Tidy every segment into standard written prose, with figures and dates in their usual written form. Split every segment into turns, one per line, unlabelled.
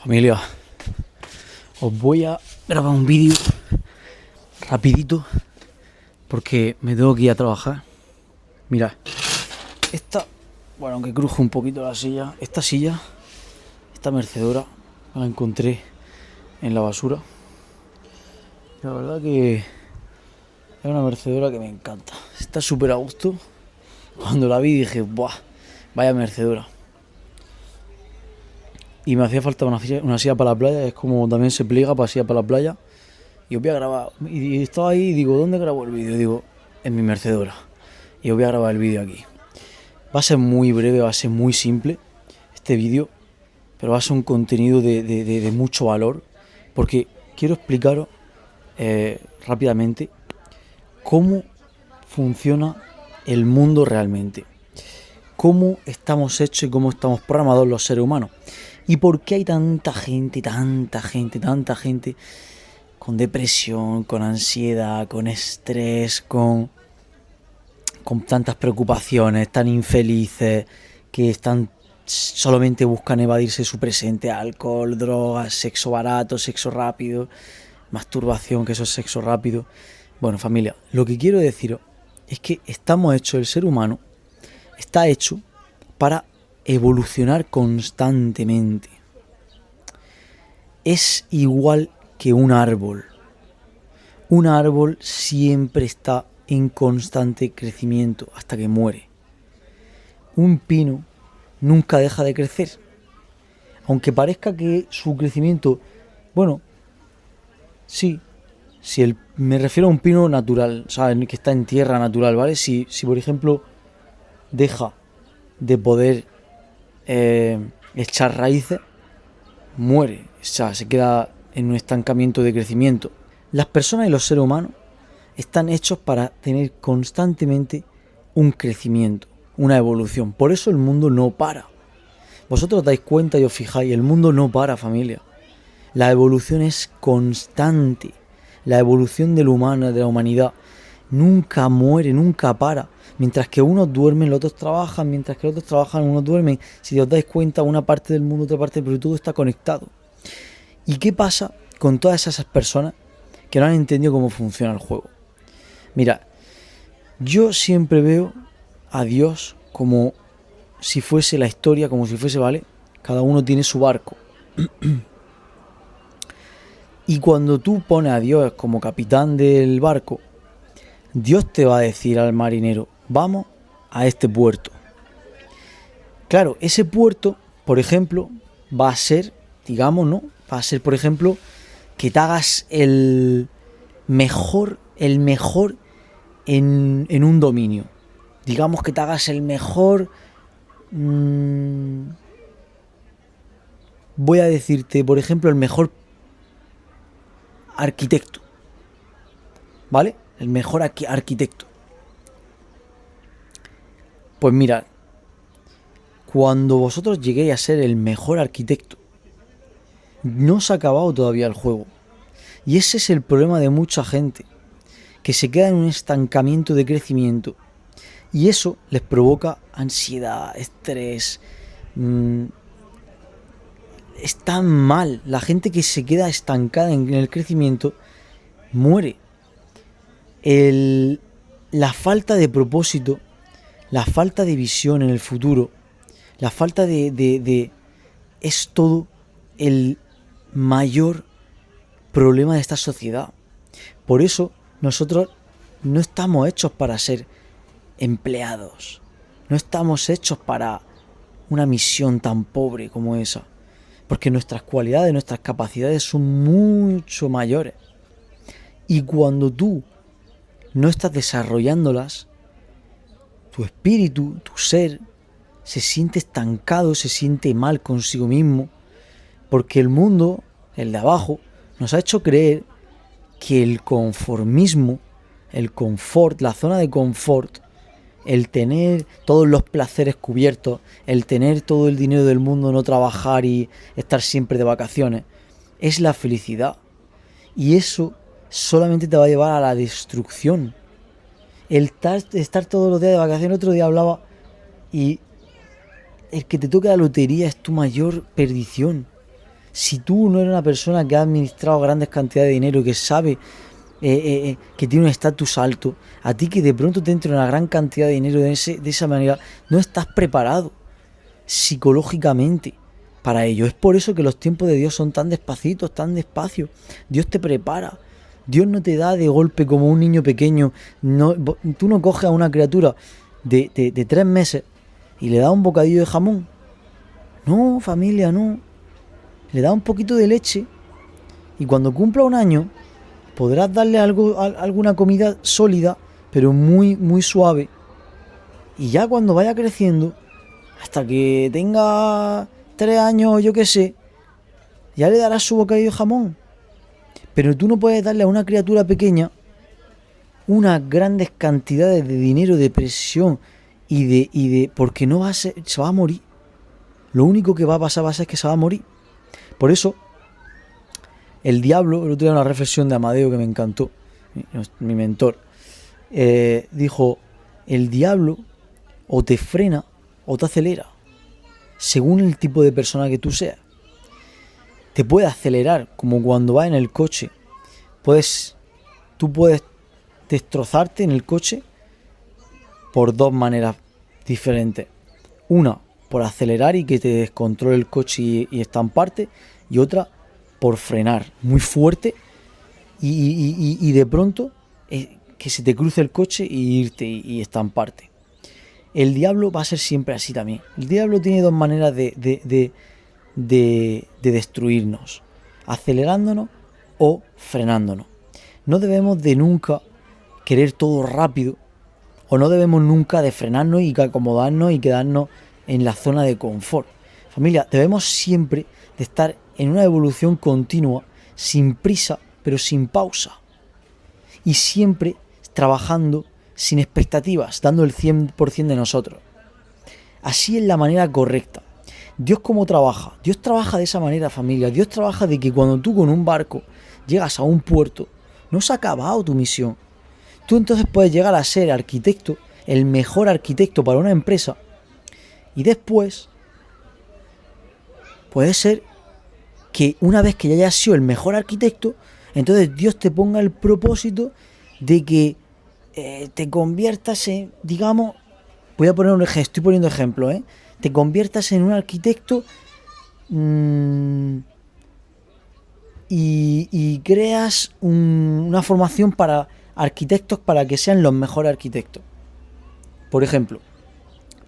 Familia, os voy a grabar un vídeo rapidito porque me tengo que ir a trabajar. Mirad, aunque cruje un poquito la silla, esta mecedora la encontré en la basura. La verdad que es una mecedora que me encanta. Está súper a gusto. Cuando la vi dije, ¡buah! Vaya mecedora. Y me hacía falta una silla para la playa, es como también se pliega para silla para la playa. Y os voy a grabar. Y estaba ahí y digo, ¿dónde grabo el vídeo? Digo, en mi mecedora. Y os voy a grabar el vídeo aquí. Va a ser muy breve, va a ser muy simple este vídeo, pero va a ser un contenido de mucho valor, porque quiero explicaros rápidamente cómo funciona el mundo realmente, cómo estamos hechos y cómo estamos programados los seres humanos, y por qué hay tanta gente con depresión, con ansiedad, con estrés, con tantas preocupaciones, tan infelices, que solamente buscan evadirse su presente: alcohol, drogas, sexo barato, sexo rápido, masturbación, que eso es sexo rápido. Bueno, familia, lo que quiero deciros es que estamos hechos, el ser humano está hecho para evolucionar constantemente. Es igual que un árbol. Un árbol siempre está en constante crecimiento hasta que muere. Un pino nunca deja de crecer. Aunque parezca que su crecimiento, bueno, sí, me refiero a un pino natural, ¿sabes? Que está en tierra natural, ¿vale? Si por ejemplo deja de poder echar raíces, muere, o sea, se queda en un estancamiento de crecimiento. Las personas y los seres humanos están hechos para tener constantemente un crecimiento, una evolución. Por eso el mundo no para. Vosotros os dais cuenta y os fijáis, el mundo no para, familia. La evolución es constante. La evolución del humano, de la humanidad, nunca muere, nunca para. Mientras que unos duermen, los otros trabajan, mientras que los otros trabajan, unos duermen. Si os dais cuenta, una parte del mundo, otra parte, pero todo está conectado. ¿Y qué pasa con todas esas personas que no han entendido cómo funciona el juego? Mira, yo siempre veo a Dios como si fuese la historia, como si fuese, ¿vale? Cada uno tiene su barco. Y cuando tú pones a Dios como capitán del barco, Dios te va a decir al marinero, vamos a este puerto. Claro, ese puerto, por ejemplo, va a ser, digamos, ¿no? Va a ser, por ejemplo, que te hagas el mejor en un dominio. Digamos que te hagas el mejor, voy a decirte, por ejemplo, el mejor arquitecto, ¿vale? El mejor arquitecto. Pues mirad, cuando vosotros lleguéis a ser el mejor arquitecto, no se ha acabado todavía el juego. Y ese es el problema de mucha gente, que se queda en un estancamiento de crecimiento. Y eso les provoca ansiedad, estrés. Está mal. La gente que se queda estancada en el crecimiento muere. La falta de propósito, la falta de visión en el futuro, la falta es todo el mayor problema de esta sociedad. Por eso nosotros no estamos hechos para ser empleados. No estamos hechos para una misión tan pobre como esa. Porque nuestras cualidades, nuestras capacidades son mucho mayores. Y cuando tú no estás desarrollándolas, tu espíritu, tu ser, se siente estancado, se siente mal consigo mismo. Porque el mundo, el de abajo, nos ha hecho creer que el conformismo, el confort, la zona de confort, el tener todos los placeres cubiertos, el tener todo el dinero del mundo, no trabajar y estar siempre de vacaciones, es la felicidad. Y eso solamente te va a llevar a la destrucción. El estar todos los días de vacaciones, otro día hablaba, y el que te toque la lotería es tu mayor perdición. Si tú no eres una persona que ha administrado grandes cantidades de dinero, que sabe que tiene un estatus alto, a ti que de pronto te entre una gran cantidad de dinero de esa manera, no estás preparado psicológicamente para ello. Es por eso que los tiempos de Dios son tan despacitos, tan despacios. Dios te prepara. Dios no te da de golpe como un niño pequeño. No, tú no coges a una criatura de 3 meses y le das un bocadillo de jamón. No, familia, no. Le das un poquito de leche y cuando cumpla 1 año podrás darle alguna comida sólida, pero muy, muy suave. Y ya cuando vaya creciendo, hasta que tenga 3 años, yo qué sé, ya le darás su bocadillo de jamón. Pero tú no puedes darle a una criatura pequeña unas grandes cantidades de dinero, de presión porque no va a ser, se va a morir. Lo único que va a pasar es que se va a morir. Por eso, el diablo, el otro día una reflexión de Amadeo que me encantó, mi mentor, dijo, el diablo o te frena o te acelera, según el tipo de persona que tú seas. Te puede acelerar, como cuando vas en el coche. Tú puedes destrozarte en el coche por 2 maneras diferentes. Una, por acelerar y que te descontrole el coche y estamparte, y otra, por frenar muy fuerte y de pronto que se te cruce el coche y irte y estamparte. El diablo va a ser siempre así también. El diablo tiene 2 maneras de destruirnos: acelerándonos o frenándonos. No debemos de nunca querer todo rápido, o no debemos nunca de frenarnos y acomodarnos y quedarnos en la zona de confort. Familia, debemos siempre de estar en una evolución continua, sin prisa, pero sin pausa. Y siempre trabajando sin expectativas, dando el 100% de nosotros. Así es la manera correcta. Dios cómo trabaja. Dios trabaja de esa manera, familia. Dios trabaja de que cuando tú con un barco llegas a un puerto, no se ha acabado tu misión. Tú entonces puedes llegar a ser arquitecto, el mejor arquitecto para una empresa, y después puede ser que una vez que ya hayas sido el mejor arquitecto, entonces Dios te ponga el propósito de que te conviertas en, digamos, voy a poner un ejemplo, estoy poniendo ejemplo, te conviertas en un arquitecto y creas una formación para arquitectos para que sean los mejores arquitectos, por ejemplo.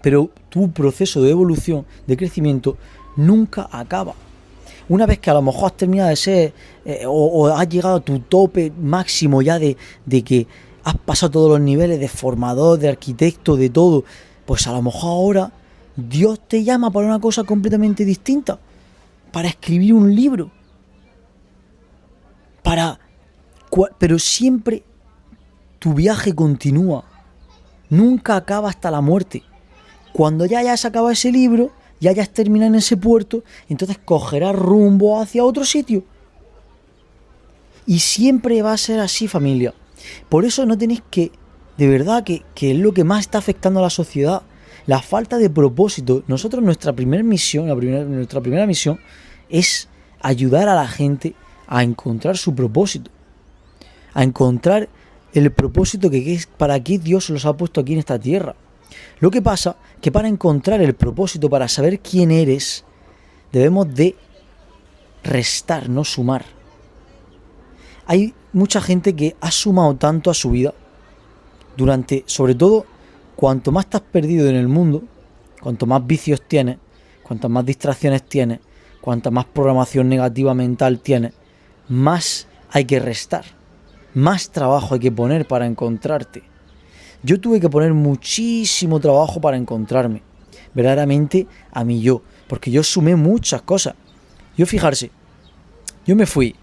Pero tu proceso de evolución, de crecimiento, nunca acaba. Una vez que a lo mejor has terminado de ser o has llegado a tu tope máximo ya de que has pasado todos los niveles de formador, de arquitecto, de todo, pues a lo mejor ahora Dios te llama para una cosa completamente distinta, para escribir un libro, pero siempre tu viaje continúa, nunca acaba hasta la muerte. Cuando ya hayas acabado ese libro, ya hayas terminado en ese puerto, entonces cogerás rumbo hacia otro sitio. Y siempre va a ser así, familia. Por eso no tenéis que, de verdad, que es lo que más está afectando a la sociedad, la falta de propósito. Nosotros nuestra primera misión es ayudar a la gente a encontrar su propósito, a encontrar el propósito que es para qué Dios los ha puesto aquí en esta tierra. Lo que pasa que para encontrar el propósito, para saber quién eres, debemos de restar, no sumar. Hay mucha gente que ha sumado tanto a su vida sobre todo, cuanto más estás perdido en el mundo, cuanto más vicios tienes, cuantas más distracciones tienes, cuanta más programación negativa mental tienes, más hay que restar, más trabajo hay que poner para encontrarte. Yo tuve que poner muchísimo trabajo para encontrarme, verdaderamente a mí porque yo sumé muchas cosas. Fijarse, yo me fui,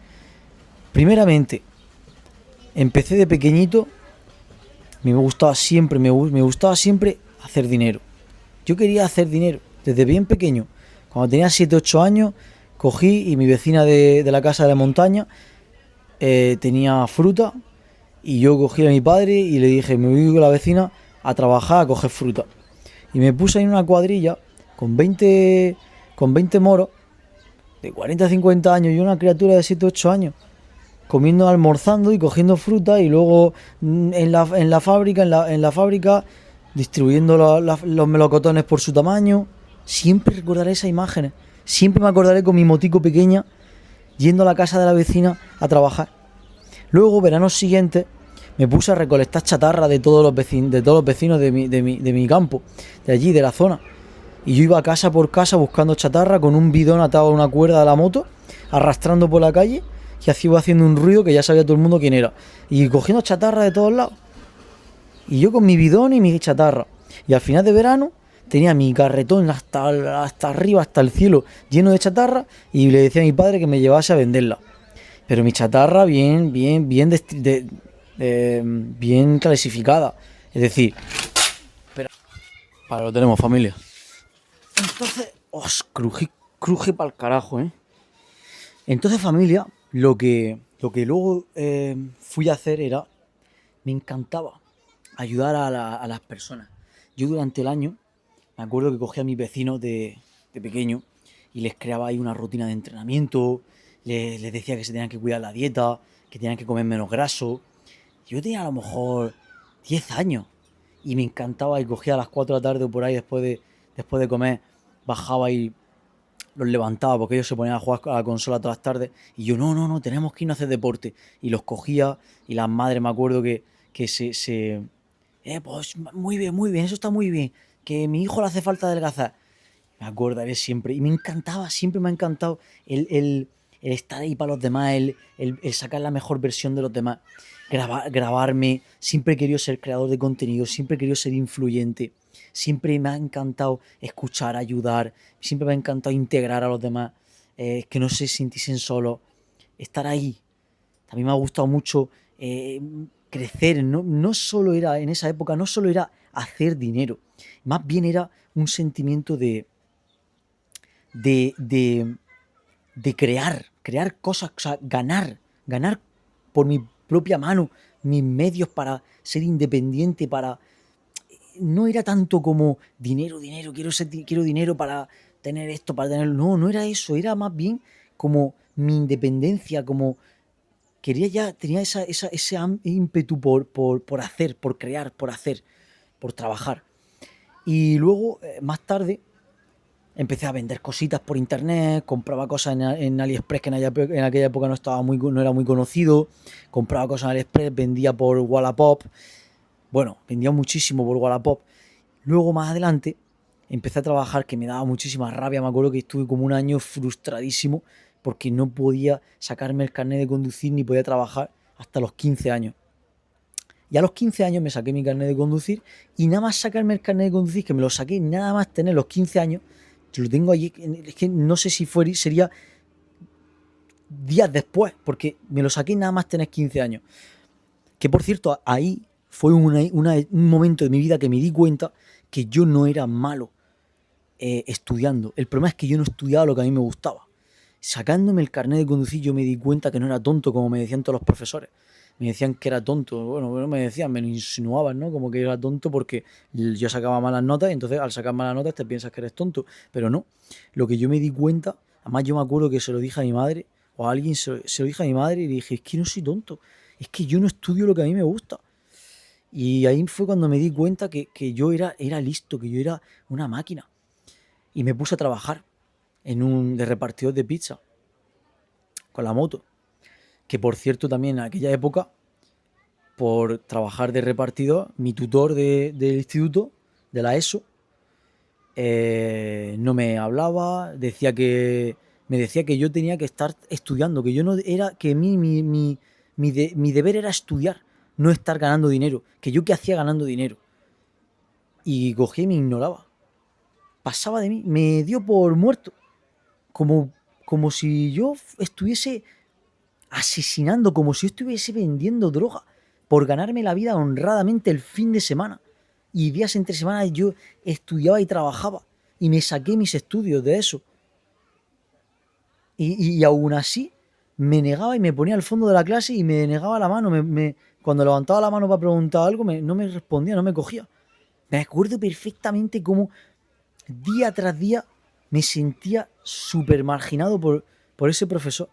primeramente, empecé de pequeñito, me gustaba siempre hacer dinero. Yo quería hacer dinero desde bien pequeño. Cuando tenía 7-8 años, cogí y mi vecina de la casa de la montaña tenía fruta. Y yo cogí a mi padre y le dije, me voy con la vecina a trabajar, a coger fruta. Y me puse en una cuadrilla con 20 moros de 40 a 50 años y una criatura de 7 o 8 años, comiendo, almorzando y cogiendo fruta y luego en la fábrica distribuyendo los melocotones por su tamaño. Siempre recordaré esas imágenes. Siempre me acordaré con mi motico pequeña yendo a la casa de la vecina a trabajar. Luego, verano siguiente, me puse a recolectar chatarra de todos los vecinos de mi campo, de allí, de la zona. Y yo iba casa por casa buscando chatarra con un bidón atado a una cuerda de la moto, arrastrando por la calle, y así iba haciendo un ruido que ya sabía todo el mundo quién era. Y cogiendo chatarra de todos lados. Y yo con mi bidón y mi chatarra. Y al final de verano tenía mi carretón hasta arriba, hasta el cielo, lleno de chatarra, y le decía a mi padre que me llevase a venderla. Pero mi chatarra bien clasificada. Es decir, pero para lo tenemos, familia. Entonces, cruje para el carajo, ¿eh? Entonces, familia, lo que luego fui a hacer era, me encantaba ayudar a las personas. Yo durante el año, me acuerdo que cogía a mis vecinos de pequeño y les creaba ahí una rutina de entrenamiento, les decía que se tenían que cuidar la dieta, que tenían que comer menos graso. Yo tenía a lo mejor 10 años y me encantaba y cogía a las 4 de la tarde o por ahí después de comer, bajaba y los levantaba porque ellos se ponían a jugar a la consola todas las tardes y yo, no, tenemos que ir a hacer deporte. Y los cogía y las madres, me acuerdo que pues muy bien, eso está muy bien, que mi hijo le hace falta adelgazar. Me acordaré siempre y me encantaba, siempre me ha encantado el estar ahí para los demás, el sacar la mejor versión de los demás, grabarme, siempre he querido ser creador de contenido, siempre he querido ser influyente, siempre me ha encantado escuchar, ayudar, siempre me ha encantado integrar a los demás, que no se sintiesen solos, estar ahí. También me ha gustado mucho crecer, no solo era, en esa época, no solo era hacer dinero, más bien era un sentimiento de, de, de crear cosas, o sea, ganar por mi propia mano, mis medios para ser independiente, para... No era tanto como dinero, quiero dinero para tener esto, para tener... No era eso, era más bien como mi independencia, como tenía ese ímpetu por hacer, por crear, por hacer, por trabajar. Y luego, más tarde, empecé a vender cositas por internet, compraba cosas en AliExpress, que en aquella época no era muy conocido, compraba cosas en AliExpress, vendía por Wallapop, bueno, vendía muchísimo por Wallapop. Luego más adelante empecé a trabajar, que me daba muchísima rabia, me acuerdo que estuve como un año frustradísimo porque no podía sacarme el carnet de conducir ni podía trabajar hasta los 15 años. Y a los 15 años me saqué mi carnet de conducir y nada más sacarme el carnet de conducir, que me lo saqué nada más tener los 15 años, lo tengo allí, es que no sé si sería días después, porque me lo saqué nada más tener 15 años. Que por cierto, ahí fue un momento de mi vida que me di cuenta que yo no era malo estudiando. El problema es que yo no estudiaba lo que a mí me gustaba. Sacándome el carnet de conducir yo me di cuenta que no era tonto, como me decían todos los profesores. Me decían que era tonto. Bueno, no me decían, me lo insinuaban, ¿no? Como que era tonto porque yo sacaba malas notas y entonces al sacar malas notas te piensas que eres tonto. Pero no. Lo que yo me di cuenta, además yo me acuerdo que se lo dije a mi madre, o a alguien se lo dije a mi madre y le dije, es que no soy tonto. Es que yo no estudio lo que a mí me gusta. Y ahí fue cuando me di cuenta que yo era listo, que yo era una máquina. Y me puse a trabajar de repartidor de pizza con la moto. Que por cierto también en aquella época, por trabajar de repartidor, mi tutor del instituto, de la ESO, no me hablaba, me decía que yo tenía que estar estudiando, que yo no era, que mi deber era estudiar, no estar ganando dinero, que yo qué hacía ganando dinero. Y cogí y me ignoraba. Pasaba de mí, me dio por muerto, como si yo estuviese asesinando, como si yo estuviese vendiendo droga por ganarme la vida honradamente el fin de semana. Y días entre semanas yo estudiaba y trabajaba y me saqué mis estudios de eso. Y aún así me negaba y me ponía al fondo de la clase y me negaba la mano. Cuando levantaba la mano para preguntar algo, no me respondía, no me cogía. Me acuerdo perfectamente cómo día tras día Me sentía súper marginado por ese profesor.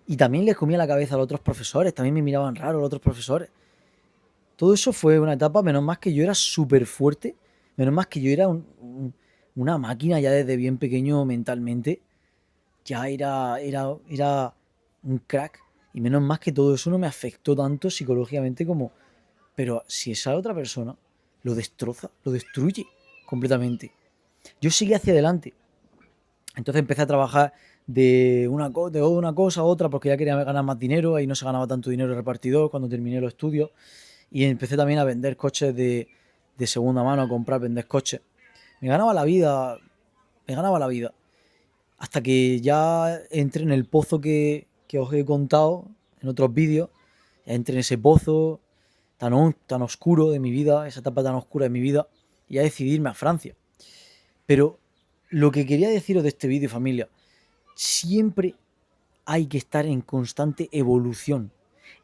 Y también les comía la cabeza a los otros profesores, también me miraban raro los otros profesores. Todo eso fue una etapa, menos más que yo era súper fuerte, menos más que yo era una máquina ya desde bien pequeño mentalmente, ya era un crack. Y menos más que todo eso no me afectó tanto psicológicamente como... Pero si esa otra persona lo destroza, lo destruye completamente. Yo seguí hacia adelante. Entonces empecé a trabajar de una cosa a otra porque ya quería ganar más dinero. Ahí no se ganaba tanto dinero el repartidor cuando terminé los estudios. Y empecé también a vender coches de segunda mano, a comprar, vender coches. Me ganaba la vida, me ganaba la vida. Hasta que ya entré en el pozo que os he contado en otros vídeos. Entré en ese pozo tan oscuro de mi vida, esa etapa tan oscura de mi vida, y a decidirme a Francia. Pero lo que quería deciros de este vídeo, familia, siempre hay que estar en constante evolución.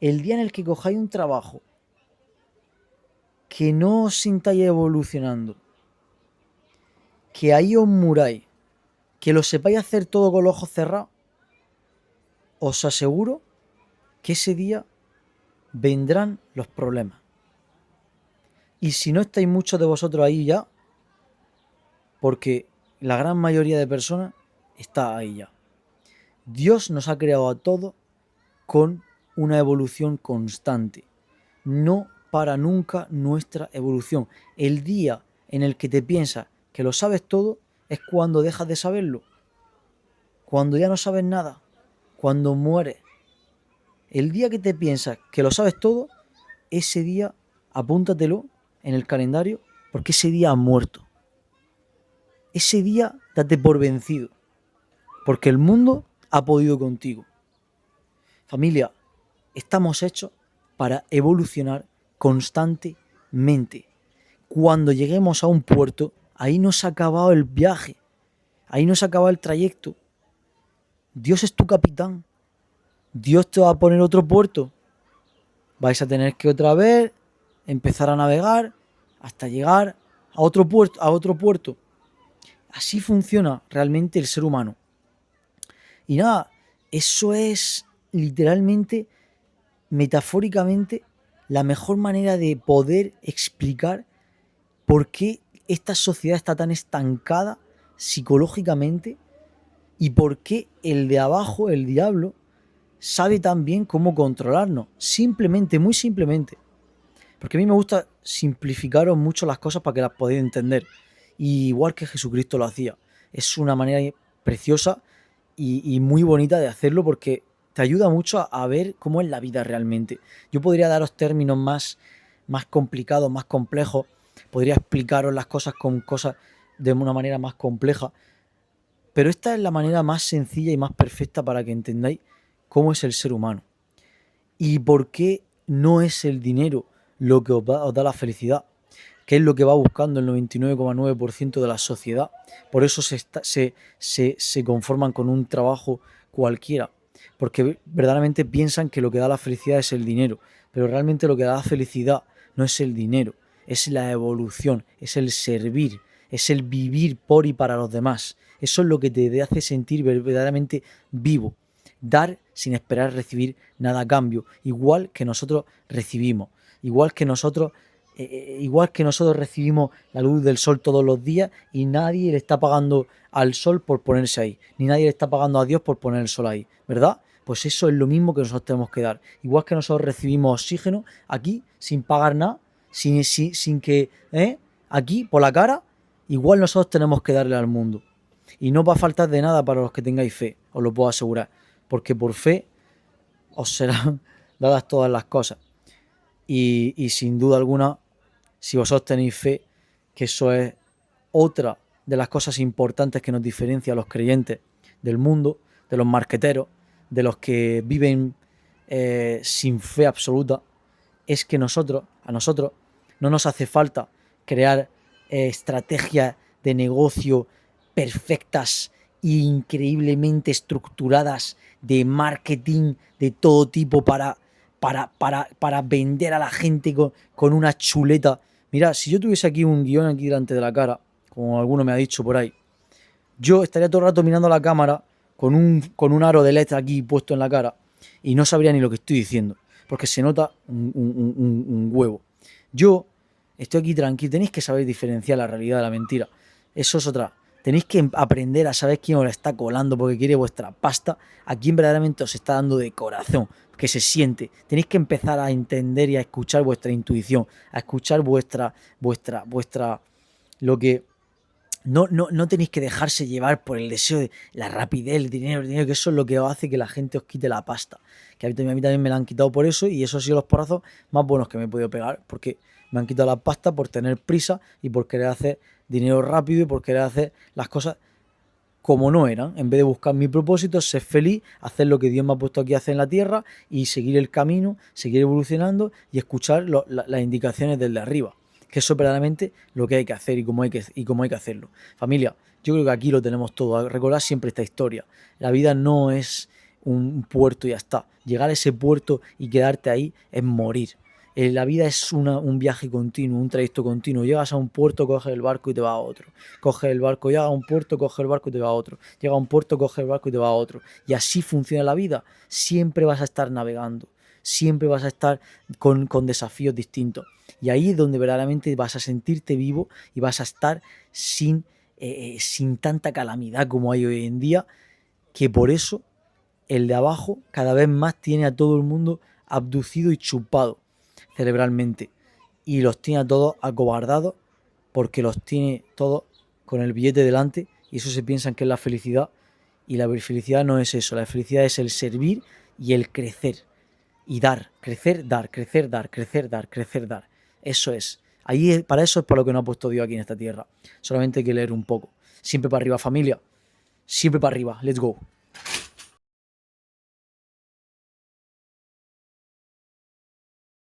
El día en el que cojáis un trabajo que no os sintáis evolucionando, que ahí os muráis, que lo sepáis hacer todo con los ojos cerrados, os aseguro que ese día vendrán los problemas. Y si no estáis muchos de vosotros ahí ya, porque la gran mayoría de personas está ahí ya. Dios nos ha creado a todos con una evolución constante. No para nunca nuestra evolución. El día en el que te piensas que lo sabes todo es cuando dejas de saberlo. Cuando ya no sabes nada. Cuando mueres. El día que te piensas que lo sabes todo, ese día apúntatelo en el calendario porque ese día ha muerto. Ese día date por vencido. Porque el mundo ha podido contigo. Familia, estamos hechos para evolucionar constantemente. Cuando lleguemos a un puerto, ahí no se ha acabado el viaje, ahí no se ha acabado el trayecto. Dios es tu capitán. Dios te va a poner otro puerto. Vais a tener que otra vez empezar a navegar hasta llegar a otro puerto. Así funciona realmente el ser humano. Y nada, eso es literalmente, metafóricamente, la mejor manera de poder explicar por qué esta sociedad está tan estancada psicológicamente y por qué el de abajo, el diablo, sabe tan bien cómo controlarnos. Simplemente, muy simplemente. Porque a mí me gusta simplificaros mucho las cosas para que las podáis entender. Y igual que Jesucristo lo hacía. Es una manera preciosa y muy bonita de hacerlo porque te ayuda mucho a ver cómo es la vida realmente. Yo podría daros términos más complicados, más complejos. Podría explicaros las cosas con cosas de una manera más compleja. Pero esta es la manera más sencilla y más perfecta para que entendáis cómo es el ser humano. Y por qué no es el dinero lo que os da la felicidad, que es lo que va buscando el 99,9% de la sociedad. Por eso se conforman con un trabajo cualquiera, porque verdaderamente piensan que lo que da la felicidad es el dinero, pero realmente lo que da la felicidad no es el dinero, es la evolución, es el servir, es el vivir por y para los demás. Eso es lo que te hace sentir verdaderamente vivo. Dar sin esperar recibir nada a cambio, igual que nosotros recibimos, igual que nosotros recibimos la luz del sol todos los días y nadie le está pagando al sol por ponerse ahí, ni nadie le está pagando a Dios por poner el sol ahí, ¿verdad? Pues eso es lo mismo que nosotros tenemos que dar. Igual que nosotros recibimos oxígeno aquí sin pagar nada, sin que, aquí por la cara, igual nosotros tenemos que darle al mundo. Y no va a faltar de nada para los que tengáis fe, os lo puedo asegurar, porque por fe os serán dadas todas las cosas. Y sin duda alguna, si vosotros tenéis fe, que eso es otra de las cosas importantes que nos diferencia a los creyentes del mundo, de los marqueteros, de los que viven sin fe absoluta, es que a nosotros no nos hace falta crear estrategias de negocio perfectas e increíblemente estructuradas de marketing de todo tipo para vender a la gente con una chuleta. Mira, si yo tuviese aquí un guión aquí delante de la cara, como alguno me ha dicho por ahí, yo estaría todo el rato mirando la cámara con un aro de LED aquí puesto en la cara y no sabría ni lo que estoy diciendo, porque se nota un huevo. Yo estoy aquí tranquilo, tenéis que saber diferenciar la realidad de la mentira. Eso es otra. Tenéis que aprender a saber quién os la está colando porque quiere vuestra pasta, a quién verdaderamente os está dando de corazón, que se siente. Tenéis que empezar a entender y a escuchar vuestra intuición, a escuchar lo que no tenéis que dejarse llevar por el deseo de la rapidez, el dinero, que eso es lo que os hace que la gente os quite la pasta. Que a mí también me la han quitado por eso, y eso ha sido los porrazos más buenos que me he podido pegar, porque me han quitado la pasta por tener prisa y por querer hacer dinero rápido y por querer hacer las cosas como no eran. En vez de buscar mi propósito, ser feliz, hacer lo que Dios me ha puesto aquí a hacer en la tierra y seguir el camino, seguir evolucionando y escuchar las indicaciones del de arriba, que eso es verdaderamente lo que hay que hacer y cómo hay que hacerlo. Familia, yo creo que aquí lo tenemos todo. Recordad siempre esta historia. La vida no es un puerto y ya está. Llegar a ese puerto y quedarte ahí es morir. La vida es un viaje continuo, un trayecto continuo. Llegas a un puerto, coges el barco y te vas a otro. Coges el barco, llegas a un puerto, coges el barco y te vas a otro. Llega a un puerto, coges el barco y te vas a otro. Y así funciona la vida. Siempre vas a estar navegando. Siempre vas a estar con desafíos distintos. Y ahí es donde verdaderamente vas a sentirte vivo y vas a estar sin tanta calamidad como hay hoy en día, que por eso el de abajo cada vez más tiene a todo el mundo abducido y chupado cerebralmente, y los tiene a todos acobardados porque los tiene todos con el billete delante, y eso se piensan que es la felicidad, y la felicidad no es eso. La felicidad es el servir y el crecer y dar, crecer, dar, crecer, dar, crecer, dar, crecer, dar. Eso es. Para eso es para lo que nos ha puesto Dios aquí en esta tierra. Solamente hay que leer un poco. Siempre para arriba, familia. Siempre para arriba. Let's go.